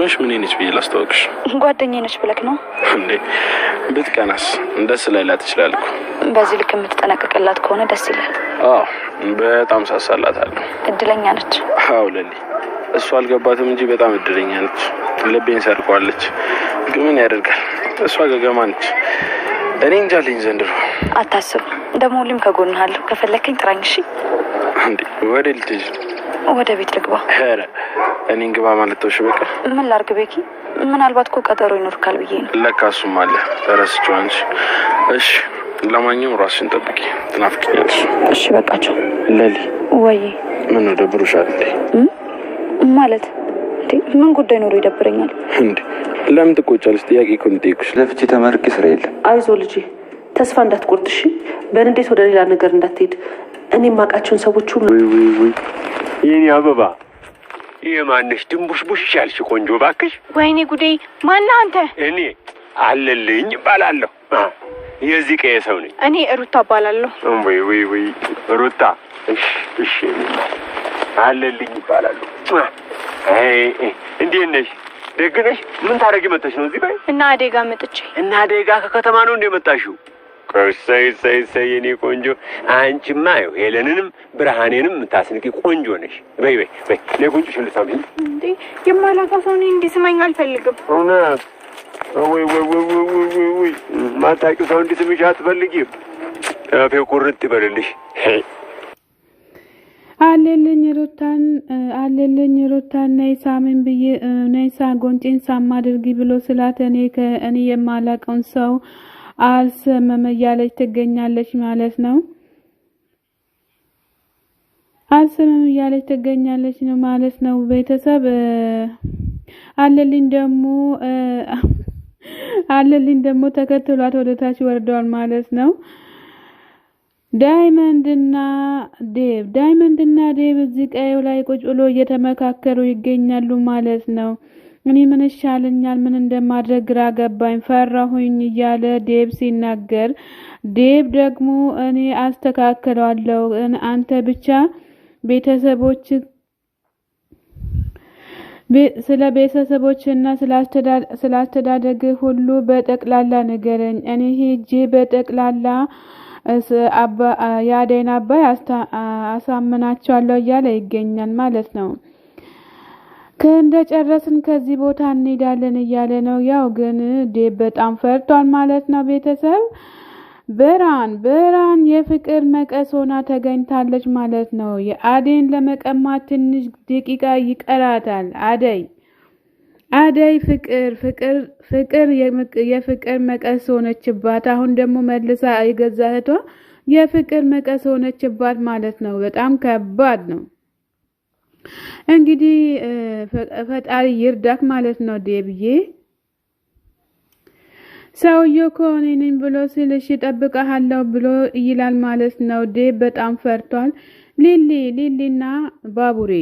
ስለሆነሽ ምን ነሽ ብዬ ላስተዋወቅሽ? ጓደኛዬ ነሽ ብለክ ነው እንዴ? ብትቀናስ ደስ ላይላት ይችላል እኮ። በዚህ ልክ የምትጠነቀቅላት ከሆነ ደስ ይላል። አዎ በጣም ሳሳላታለሁ። እድለኛ ነች። አዎ ለሊ እሷ አልገባትም እንጂ በጣም እድለኛ ነች። ልቤን ሰርቋለች። ግን ምን ያደርጋል እሷ ገገማ ነች። እኔ እንጃልኝ ዘንድሮ። አታስብ፣ ደግሞ ሁሌም ከጎንህ አለሁ። ከፈለከኝ ጥራኝ። እሺ እንዴ? ወደ ልትሄጂ? ወደ ቤት ልግባ። ኧረ እኔን ግባ ማለት ተውሽ በቃ። ምን ላድርግ ቤኪ? ምናልባት እኮ ቀጠሮ ይኖርካል ብዬ ነው። ለካ እሱም አለ ተረስቼው እንጂ። እሺ ለማንኛውም ራስሽን ጠብቂ፣ ትናፍቂኛለሽ። እሺ በቃቸው። ለሊ ወይ ምን ነው ደብሮሻል እንዴ? ማለት እንዴ ምን ጉዳይ ኖሮ ይደብረኛል እንዴ? ለምን ትቆጫለሽ? ጥያቄ እኮ ልጠይቅሽ። ለፍቼ ተመርቄ ስራ የለም። አይዞ ልጄ ተስፋ እንዳትቆርጥ እሺ። በእንዴት ወደ ሌላ ነገር እንዳትሄድ። እኔ ማቃቸውን ሰዎች ሁሉ የኔ አበባ የማንሽ ድንቡሽቡሽ ያልሽ ቆንጆ ባክሽ። ወይኔ ጉዴ! ማን አንተ? እኔ አለልኝ እባላለሁ። የዚህ ቀየ ሰው ነኝ። እኔ ሩታ እባላለሁ። ወይ ሩታ። እሺ አለልኝ እባላለሁ። እንዴት ነሽ? ደግ ነሽ? ምን ታረጊ መጥተሽ ነው እዚህ? በይ እና አደጋ መጥቼ። እና አደጋ ከከተማ ነው እንደ መጣሽው? ከሰይ የኔ ቆንጆ አንቺማ ይኸው ሄለንንም ብርሃኔንም የምታስንቂ ቆንጆ ነሽ። በይ ለጉንጭሽ ልሳም እንዴ የማላውቀው ሰው ነኝ። እንዲስመኝ አልፈልግም። እውነት? ወይ ማታውቂው ሰው እንዲስምሽ አትፈልጊም? አፌ ቁርጥ ይበልልሽ። አለልኝ ሩታን ነይ ሳምን ብዬ ነይ ጎንጬን ሳም አድርጊ ብሎ ስላት እኔ የማላውቀውን ሰው አልሰማም እያለች ትገኛለች ማለት ነው። አልሰማም እያለች ትገኛለች ነው ማለት ነው። ቤተሰብ አለልኝ ደግሞ ተከትሏት ወደ ታች ወርደዋል ማለት ነው። ዳይመንድና ዴቭ እዚህ ቀየው ላይ ቁጭ ብሎ እየተመካከሩ ይገኛሉ ማለት ነው። እኔ ምን ይሻለኛል፣ ምን እንደማድረግ ግራ ገባኝ፣ ፈራሁኝ እያለ ዴቭ ሲናገር፣ ዴቭ ደግሞ እኔ አስተካክለዋለሁ፣ አንተ ብቻ ስለ ቤተሰቦችና ስለ አስተዳደግ ሁሉ በጠቅላላ ንገረኝ። እኔ ሄጄ በጠቅላላ የአደይን አባይ አሳምናቸዋለሁ እያለ ይገኛል ማለት ነው። እንደጨረስን ከዚህ ቦታ እንሄዳለን እያለ ነው። ያው ግን ዴቭ በጣም ፈርቷል ማለት ነው። ቤተሰብ ብርሃን የፍቅር መቀስ ሆና ተገኝታለች ማለት ነው። የአደይን ለመቀማት ትንሽ ደቂቃ ይቀራታል። አደይ ፍቅር የፍቅር መቀስ ሆነችባት። አሁን ደግሞ መልሳ የገዛ እህቷ የፍቅር መቀስ ሆነችባት ማለት ነው። በጣም ከባድ ነው። እንግዲህ ፈጣሪ ይርዳክ ማለት ነው። ዴብዬ ሰውዬው ከሆነ ነኝ ብሎ ሲልሽ እጠብቅሃለሁ ብሎ ይላል ማለት ነው። ዴብ በጣም ፈርቷል። ሊሊና ባቡሬ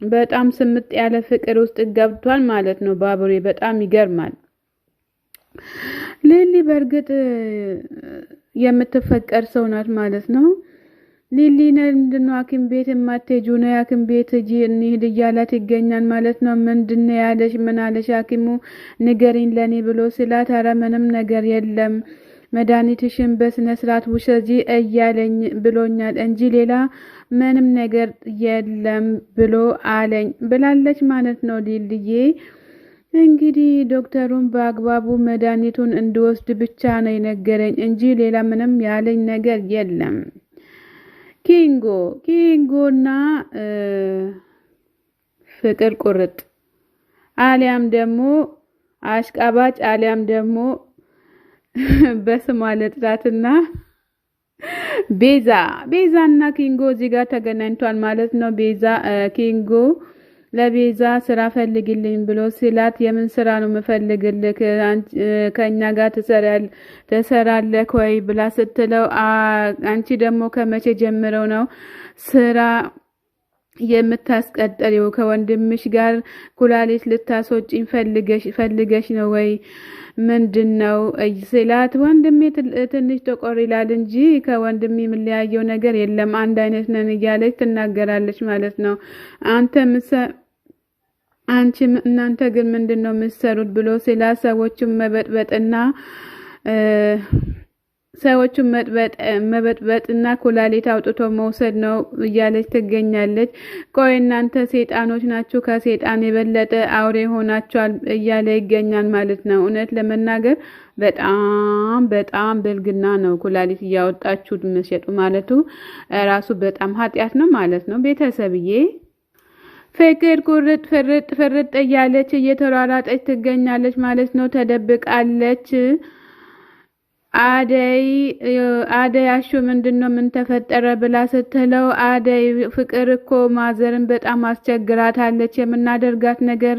በጣም ስምጥ ያለ ፍቅር ውስጥ ገብቷል ማለት ነው። ባቡሬ በጣም ይገርማል። ሊሊ በእርግጥ የምትፈቀር ሰው ናት ማለት ነው። ሊሊ ምንድነው ሐኪም ቤት የማትሄጂው? ነው ሐኪም ቤት ሂጂ እንሂድ እያላት ይገኛል ማለት ነው። ምንድነው ያለሽ? ምን አለሽ ሐኪሙ? ንገሪኝ ለኔ ብሎ ሲላት ኧረ ምንም ነገር የለም መድኃኒትሽን በስነ ስርዓት ውሰጂ እያለኝ ብሎኛል እንጂ ሌላ ምንም ነገር የለም ብሎ አለኝ ብላለች ማለት ነው። ሊልዬ እንግዲህ ዶክተሩን በአግባቡ መድኃኒቱን እንድወስድ ብቻ ነው የነገረኝ እንጂ ሌላ ምንም ያለኝ ነገር የለም። ኪንጎና ፍቅር ቁርጥ አሊያም ደግሞ አሽቃባጭ አሊያም ደግሞ በስሟ ለጥራትና ቤዛና ኪንጎ እዚህ ጋር ተገናኝቷል ማለት ነው። ኪንጎ ለቤዛ ስራ ፈልግልኝ ብሎ ሲላት የምን ስራ ነው መፈልግልክ? ከኛ ጋር ትሰራለህ ወይ ብላ ስትለው አንቺ ደግሞ ከመቼ ጀምረው ነው ስራ የምታስቀጠሪው? ከወንድምሽ ጋር ኩላሊት ልታስወጪኝ ፈልገሽ ነው ወይ ምንድነው ሲላት ወንድሜ ትንሽ ተቆር ይላል እንጂ ከወንድሜ የሚለያየው ነገር የለም፣ አንድ አይነት ነን እያለች ትናገራለች ማለት ነው። አንቺም እናንተ ግን ምንድነው የምትሰሩት ብሎ ሲላ ሰዎቹን መበጥበጥና ኩላሊት አውጥቶ መውሰድ ነው እያለች ትገኛለች። ቆይ እናንተ ሰይጣኖች ናችሁ፣ ከሰይጣን የበለጠ አውሬ ሆናችኋል እያለ ይገኛል ማለት ነው። እውነት ለመናገር በጣም ብልግና ነው። ኩላሊት እያወጣችሁ መሸጡ ማለቱ ራሱ በጣም ኃጢያት ነው ማለት ነው። ቤተሰብዬ ፍቅር ቁርጥ ፍርጥ እያለች እየተሯሯጠች ትገኛለች ማለት ነው። ተደብቃለች። አደይ አሹ ምንድነው ምን ተፈጠረ ብላ ስትለው አደይ ፍቅር እኮ ማዘርን በጣም አስቸግራታለች፣ የምናደርጋት ነገር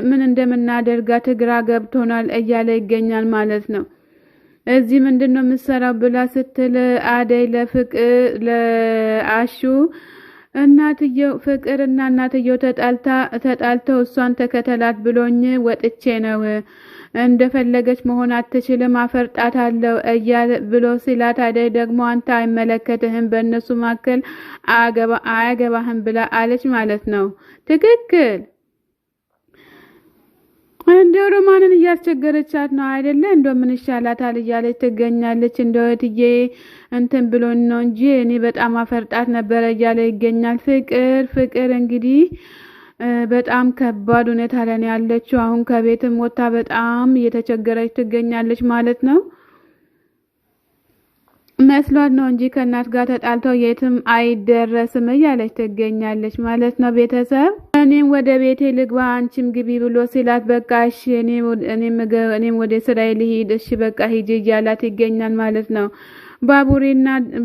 ምን እንደምናደርጋት ግራ ገብቶናል እያለ ይገኛል ማለት ነው። እዚህ ምንድነው የምትሰራው ብላ ስትል አደይ ለአሹ እናትየው ፍቅርና እናትየው ተጣልተው እሷን ተከተላት ብሎኝ ወጥቼ ነው፣ እንደፈለገች መሆን አትችልም፣ አፈርጣታለሁ እያለ ብሎ ሲላት አደይ ደግሞ አንተ አይመለከትህም፣ በእነሱ መካከል አያገባህም ብላ አለች ማለት ነው። ትክክል። እንደው ሮማንን እያስቸገረቻት ነው አይደለ? እንደው ምን ይሻላታል እያለች ትገኛለች። እንደው እትዬ እንትን ብሎ ነው እንጂ እኔ በጣም አፈርጣት ነበር እያለ ይገኛል። ፍቅር እንግዲህ በጣም ከባድ ሁኔታ ላይ ያለችው አሁን ከቤትም ወጣ በጣም እየተቸገረች ትገኛለች ማለት ነው። መስሏት ነው እንጂ ከእናት ጋር ተጣልተው የትም አይደረስም እያለች ትገኛለች ማለት ነው። ቤተሰብ እኔም ወደ ቤቴ ልግባ አንቺም ግቢ ብሎ ሲላት በቃ እሺ እኔም ወደ ስራዬ ልሂድ እሺ በቃ ሂጂ እያላት ይገኛል ማለት ነው።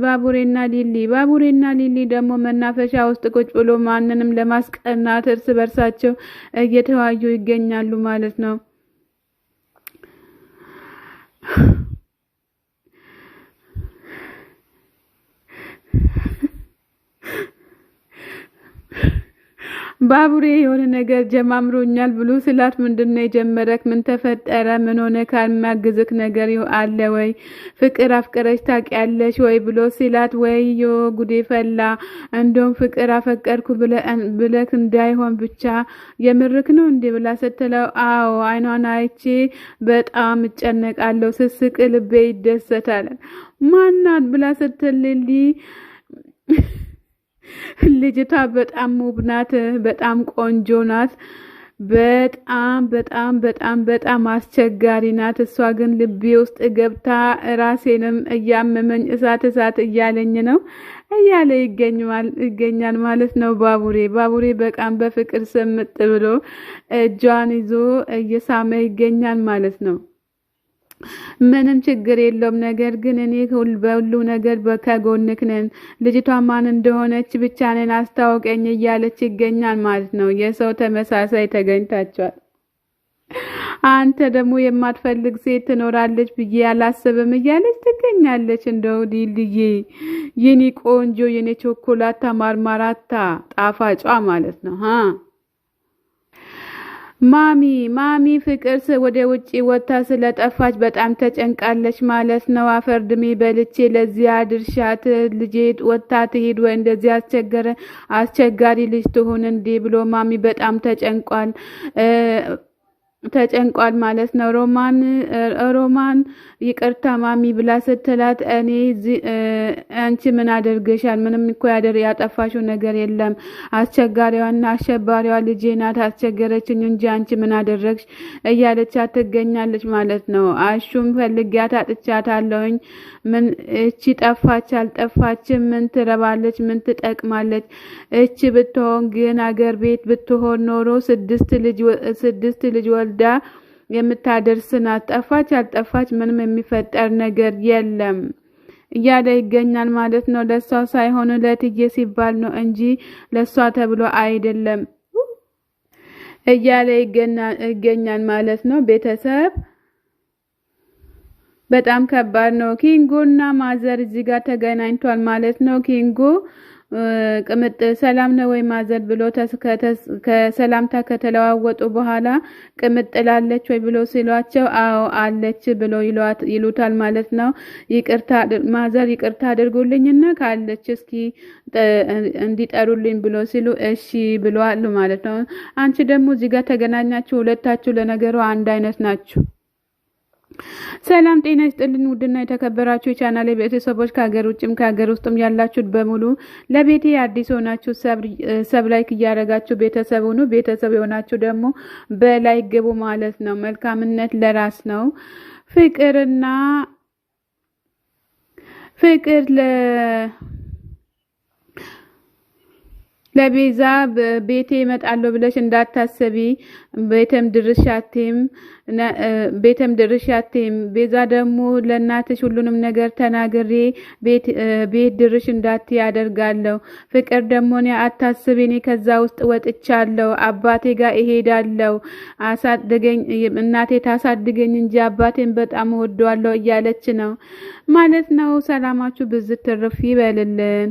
ባቡሬና ሊሊ ደግሞ መናፈሻ ውስጥ ቁጭ ብሎ ማንንም ለማስቀናት እርስ በርሳቸው እየተዋዩ ይገኛሉ ማለት ነው። ባቡሬ የሆነ ነገር ጀማምሮኛል ብሎ ስላት ምንድነው የጀመረክ? ምን ተፈጠረ? ምን ሆነ? ካልማግዝክ ነገር አለ ወይ? ፍቅር አፍቀረሽ ታውቂያለሽ ወይ ብሎ ሲላት ወይዮ ጉዴ ፈላ፣ እንደውም ፍቅር አፈቀርኩ ብለክ እንዳይሆን ብቻ የምርክ ነው እንዴ ብላ ስትለው አዎ አይኗን አይቼ በጣም እጨነቃለሁ፣ ስስቅ ልቤ ይደሰታል። ማናት ብላ ስትልልኝ ልጅቷ በጣም ውብ ናት፣ በጣም ቆንጆ ናት፣ በጣም አስቸጋሪ ናት። እሷ ግን ልቤ ውስጥ ገብታ ራሴንም እያመመኝ እሳት እያለኝ ነው እያለ ይገኛል ማለት ነው። ባቡሬ በቃም በፍቅር ስምጥ ብሎ እጇን ይዞ እየሳመ ይገኛል ማለት ነው። ምንም ችግር የለውም፣ ነገር ግን እኔ በሁሉ ነገር ከጎንክ ነን፣ ልጅቷ ማን እንደሆነች ብቻ ነን አስታውቀኝ እያለች ይገኛል ማለት ነው። የሰው ተመሳሳይ ተገኝታቸዋል። አንተ ደግሞ የማትፈልግ ሴት ትኖራለች ብዬ አላስብም እያለች ትገኛለች። እንደው ዲልዬ የኔ ቆንጆ የኔ ቾኮላታ ማርማራታ ጣፋጯ ማለት ነው። ማሚ ፍቅር ወደ ውጪ ወጣ ስለጠፋች በጣም ተጨንቃለች ማለት ነው። አፈርድሜ በልቼ ለዚያ ድርሻት ልጄ ወጣ ትሄድ ወይ እንደዚህ አስቸጋሪ ልጅ ትሆን እንዴ ብሎ ማሚ በጣም ተጨንቋል ማለት ነው። ሮማን ይቅርታ ማሚ ብላ ስትላት እኔ አንቺ ምን አደርገሻል? ምንም እኮ ያጠፋሽው ነገር የለም። አስቸጋሪዋና አሸባሪዋ ልጄ ናት አስቸገረችኝ እንጂ አንቺ ምን አደረግሽ እያለች ትገኛለች ማለት ነው። አሹም ፈልጊያት አጥቻታለሁኝ። ምን እቺ ጠፋች አልጠፋችም፣ ምን ትረባለች፣ ምን ትጠቅማለች? እቺ ብትሆን ግን አገር ቤት ብትሆን ኖሮ ስድስት ልጅ ወልዳ የምታደርስ ናት። ጠፋች አልጠፋች ምንም የሚፈጠር ነገር የለም እያለ ይገኛል ማለት ነው። ለሷ ሳይሆን ለትዬ ሲባል ነው እንጂ ለሷ ተብሎ አይደለም እያለ ይገኛል ማለት ነው። ቤተሰብ በጣም ከባድ ነው። ኪንጎና ማዘር እዚህ ጋር ተገናኝቷል ማለት ነው። ኪንጎ ቅምጥ ሰላም ነው ወይ ማዘር ብሎ ከሰላምታ ከተለዋወጡ በኋላ ቅምጥላለች ወይ ብሎ ሲሏቸው አዎ አለች ብሎ ይሉታል ማለት ነው። ይቅርታ ማዘር ይቅርታ አድርጉልኝና ካለች እስኪ እንዲጠሩልኝ ብሎ ሲሉ እሺ ብለዋል ማለት ነው። አንቺ ደግሞ እዚህ ጋር ተገናኛችሁ ሁለታችሁ ለነገሩ አንድ አይነት ናችሁ። ሰላም ጤና ይስጥልን ውድና የተከበራችሁ የቻናሌ ቤተሰቦች ከሀገር ውጭም ከሀገር ውስጥም ያላችሁት በሙሉ ለቤቴ አዲስ ሆናችሁ ሰብ ላይክ እያደረጋችሁ ቤተሰብ ሁኑ። ቤተሰብ የሆናችሁ ደግሞ በላይክ ግቡ ማለት ነው። መልካምነት ለራስ ነው። ፍቅር ለቤዛ ቤቴ እመጣለሁ ብለሽ እንዳታሰቢ ቤተም ድርሻቴም ቤዛ ደግሞ ለእናትሽ ሁሉንም ነገር ተናግሬ ቤት ድርሽ እንዳት ያደርጋለሁ። ፍቅር ደግሞ እኔ አታስቢ እኔ ከዛ ውስጥ ወጥቻለሁ አባቴ ጋር እሄዳለሁ አሳድገኝ እናቴ ታሳድገኝ እንጂ አባቴን በጣም ወደዋለሁ እያለች ነው ማለት ነው። ሰላማችሁ ብዝት ትርፍ ይበልልን።